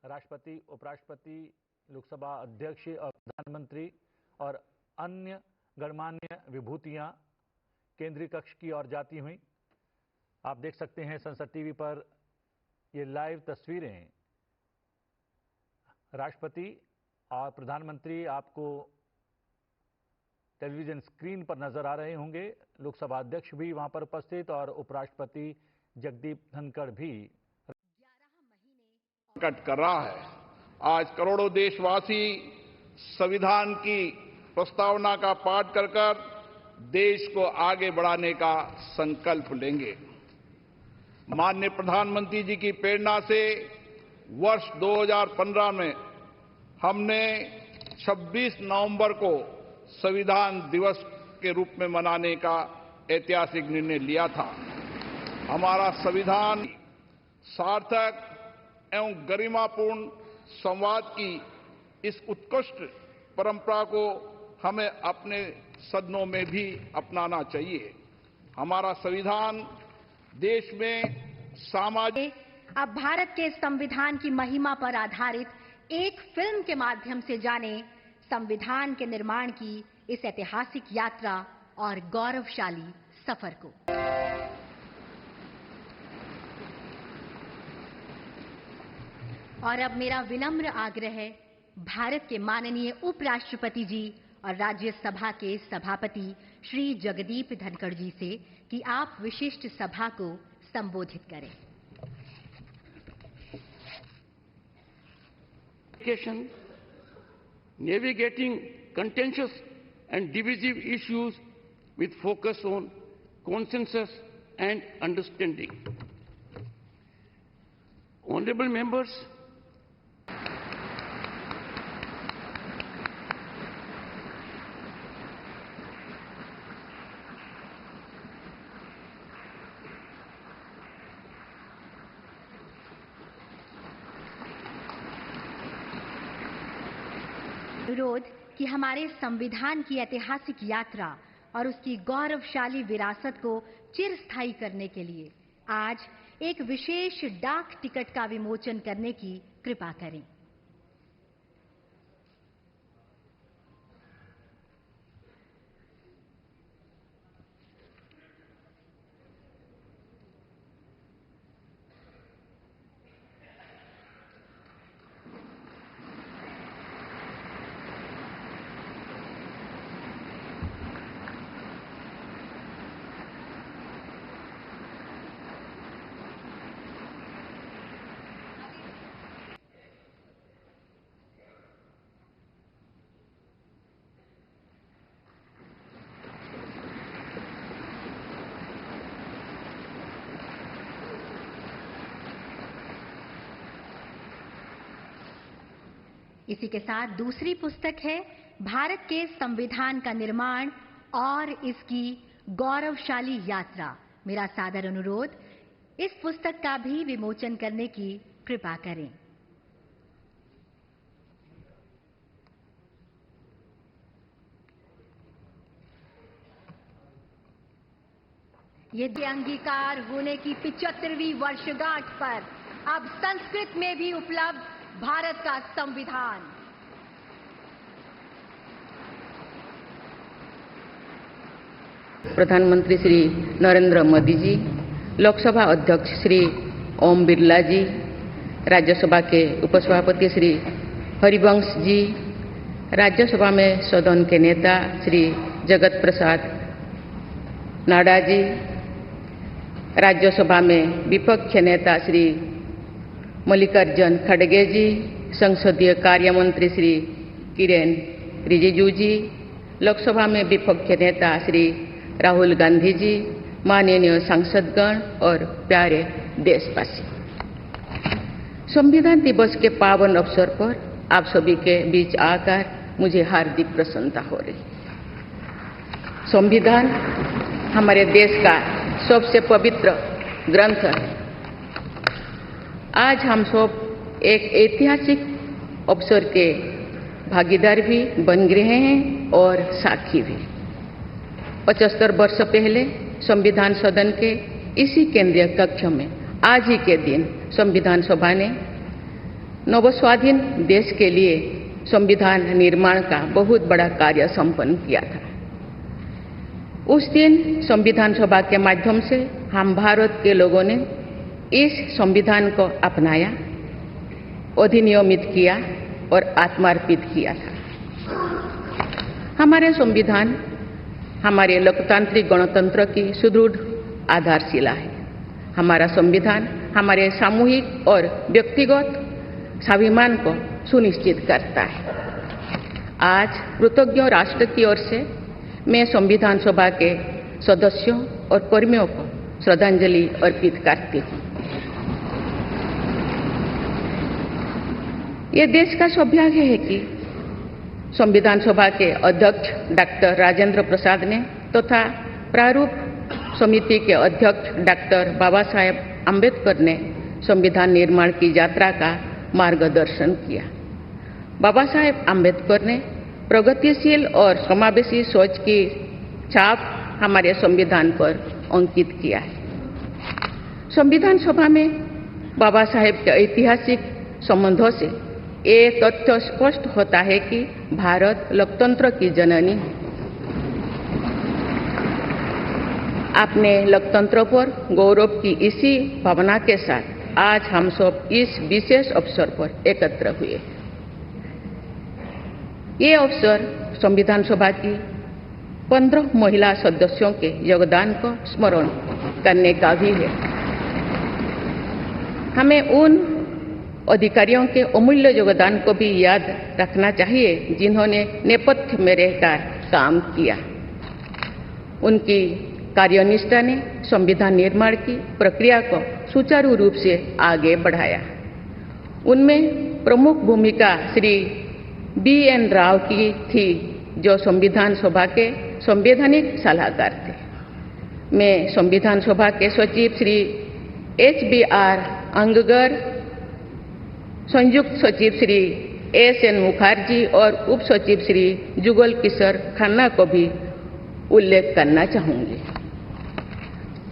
राष्ट्रपति, उपराष्ट्रपति, लोकसभा अध्यक्ष और प्रधानमंत्री और अन्य गणमान्य विभूतियां केंद्रीय कक्ष की ओर जाती हुई। आप देख सकते हैं संसद टीवी पर ये लाइव तस्वीरें। राष्ट्रपति और प्रधानमंत्री आपको टेलीविजन स्क्रीन पर नजर आ रहे होंगे। लोकसभा अध्यक्ष भी वहां पर उपस्थित और उपराष्ट्रपति जगदीप धनखड़ भी। 11 महीने कट कर रहा है। आज करोड़ों देशवासी संविधान की प्रस्तावना का पाठ कर देश को आगे बढ़ाने का संकल्प लेंगे। माननीय प्रधानमंत्री जी की प्रेरणा से वर्ष 2015 में हमने 26 नवंबर को संविधान दिवस के रूप में मनाने का ऐतिहासिक निर्णय लिया था। हमारा संविधान सार्थक एवं गरिमापूर्ण संवाद की इस उत्कृष्ट परंपरा को हमें अपने सदनों में भी अपनाना चाहिए। हमारा संविधान देश में सामाजिक अब भारत के संविधान की महिमा पर आधारित एक फिल्म के माध्यम से जाने संविधान के निर्माण की इस ऐतिहासिक यात्रा और गौरवशाली सफर को। और अब मेरा विनम्र आग्रह है भारत के माननीय उपराष्ट्रपति जी और राज्यसभा के सभापति श्री जगदीप धनखड़ जी से कि आप विशिष्ट सभा को संबोधित करें। Navigating contentious and divisive issues with focus on consensus and understanding. Honorable members, अनुरोध कि हमारे संविधान की ऐतिहासिक यात्रा और उसकी गौरवशाली विरासत को चिरस्थायी करने के लिए आज एक विशेष डाक टिकट का विमोचन करने की कृपा करें। इसी के साथ दूसरी पुस्तक है भारत के संविधान का निर्माण और इसकी गौरवशाली यात्रा। मेरा सादर अनुरोध इस पुस्तक का भी विमोचन करने की कृपा करें। ये अंगीकार होने की 75वीं वर्षगांठ पर अब संस्कृत में भी उपलब्ध भारत का संविधान। प्रधानमंत्री श्री नरेंद्र मोदी जी, लोकसभा अध्यक्ष श्री ओम बिरला जी, राज्यसभा के उपसभापति श्री हरिवंश जी, राज्यसभा में सदन के नेता श्री जगत प्रसाद नाडा जी, राज्यसभा में विपक्ष नेता श्री मल्लिकार्जुन खड़गे जी, संसदीय कार्य मंत्री श्री किरेन रिजिजू जी, लोकसभा में विपक्ष नेता श्री राहुल गांधी जी, माननीय सांसदगण और प्यारे देशवासी, संविधान दिवस के पावन अवसर पर आप सभी के बीच आकर मुझे हार्दिक प्रसन्नता हो रही। संविधान हमारे देश का सबसे पवित्र ग्रंथ है। आज हम सब एक ऐतिहासिक अवसर के भागीदार भी बन गए हैं और साक्षी भी। 75 वर्ष पहले संविधान सदन के इसी केंद्रीय कक्ष में आज ही के दिन संविधान सभा ने नवस्वाधीन देश के लिए संविधान निर्माण का बहुत बड़ा कार्य संपन्न किया था। उस दिन संविधान सभा के माध्यम से हम भारत के लोगों ने इस संविधान को अपनाया, अधिनियमित किया और आत्मार्पित किया था। हमारे संविधान हमारे लोकतांत्रिक गणतंत्र की सुदृढ़ आधारशिला है। हमारा संविधान हमारे सामूहिक और व्यक्तिगत स्वाभिमान को सुनिश्चित करता है। आज कृतज्ञ राष्ट्र की ओर से मैं संविधान सभा के सदस्यों और कर्मियों को श्रद्धांजलि अर्पित करती हूँ। ये देश का सौभाग्य है कि संविधान सभा के अध्यक्ष डॉक्टर राजेंद्र प्रसाद ने तथा प्रारूप समिति के अध्यक्ष डॉक्टर बाबा साहेब अम्बेडकर ने संविधान निर्माण की यात्रा का मार्गदर्शन किया। बाबा साहेब अम्बेडकर ने प्रगतिशील और समावेशी सोच की छाप हमारे संविधान पर अंकित किया है। संविधान सभा में बाबा साहेब के ऐतिहासिक संबंधों से ये तथ्य स्पष्ट होता है कि भारत लोकतंत्र की जननी है। अपने लोकतंत्र पर गौरव की इसी भावना के साथ आज हम सब इस विशेष अवसर पर एकत्र हुए। ये अवसर संविधान सभा की 15 महिला सदस्यों के योगदान को स्मरण करने का भी है। हमें उन अधिकारियों के अमूल्य योगदान को भी याद रखना चाहिए जिन्होंने नेपथ्य में रहकर काम किया। उनकी कार्यनिष्ठा ने संविधान निर्माण की प्रक्रिया को सुचारू रूप से आगे बढ़ाया। उनमें प्रमुख भूमिका श्री B.N. राव की थी, जो संविधान सभा के संवैधानिक सलाहकार थे। मैं संविधान सभा के सचिव श्री H.B.R. अंगगर, संयुक्त सचिव श्री S.N. मुखर्जी और उप सचिव श्री जुगल किशोर खन्ना को भी उल्लेख करना चाहूंगी।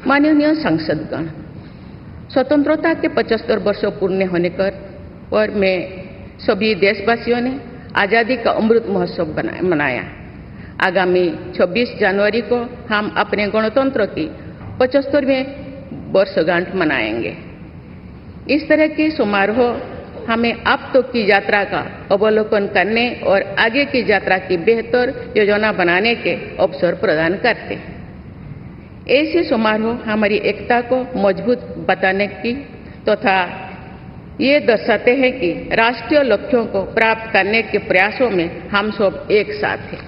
माननीय सांसदगण, स्वतंत्रता के 75 वर्ष पूर्ण होने पर मैं सभी देशवासियों ने आज़ादी का अमृत महोत्सव मनाया। आगामी 26 जनवरी को हम अपने गणतंत्र की 75वें वर्षगांठ मनाएंगे। इस तरह के समारोह हमें अब तक की यात्रा का अवलोकन करने और आगे की यात्रा की बेहतर योजना बनाने के अवसर प्रदान करते हैं। ऐसे समारोह हमारी एकता को मजबूत बताने की तथा ये दर्शाते हैं कि राष्ट्रीय लक्ष्यों को प्राप्त करने के प्रयासों में हम सब एक साथ हैं।